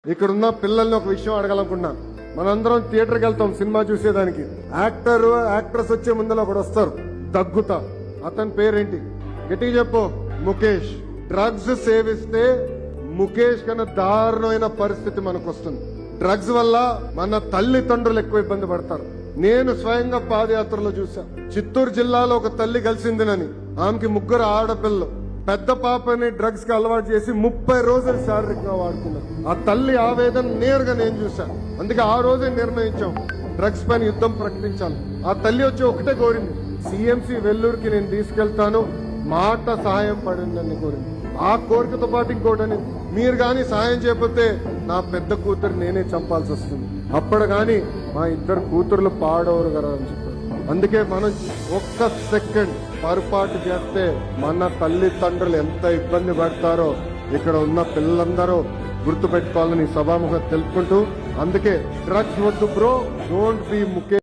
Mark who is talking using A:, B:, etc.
A: ఇక్కడున్న పిల్లల్ని ఒక విషయం అడగాలనుకున్నా. మనందరం థియేటర్కి వెళ్తాం సినిమా చూసేదానికి. యాక్ట్రెస్ వచ్చే ముందర ఒకడు వస్తారు దగ్గుతా. అతని పేరేంటి? గట్టిగా చెప్పు. ముఖేష్. డ్రగ్స్ సేవిస్తే ముఖేష్ కన్నా దారుణమైన పరిస్థితి మనకు వస్తుంది. డ్రగ్స్ వల్ల మన తల్లిదండ్రులు ఎక్కువ ఇబ్బంది పడతారు. నేను స్వయంగా పాదయాత్రలో చూసా. చిత్తూరు జిల్లాలో ఒక తల్లి కలిసిందినని, ఆమెకి 3 ఆడపిల్లలు. పెద్ద పాపని డ్రగ్స్ కి అలవాటు చేసి 30 రోజులు శారీరకంగా వాడుకున్నారు. ఆ తల్లి ఆవేదన నేరుగా నేను చూసా. అందుకే ఆ రోజే నిర్ణయించాం డ్రగ్స్ పైన యుద్ధం ప్రకటించాలి. ఆ తల్లి వచ్చి ఒకటే కోరింది, సిఎంసి వెల్లూరుకి నేను తీసుకెళ్తాను, మాట సహాయం పడిందని కోరింది. ఆ కోరికతో పాటు ఇంకోటని, మీరు గాని సహాయం చేయకపోతే నా పెద్ద కూతురు నేనే చంపాల్సి వస్తుంది, అప్పుడు గాని మా 2 కూతుర్లు పాడవరు కదా అని చెప్పారు. అందుకే మనం ఒక్క సెకండ్ పొరపాటు చేస్తే మన తల్లిదండ్రులు ఎంత ఇబ్బంది పడతారో ఇక్కడ ఉన్న పిల్లలందరూ గుర్తు పెట్టుకోవాలని సభాముఖంగా తెలుపుకుంటూ, అందుకే డ్రగ్స్ వద్దు బ్రో, డోంట్ బి ముఖేష్.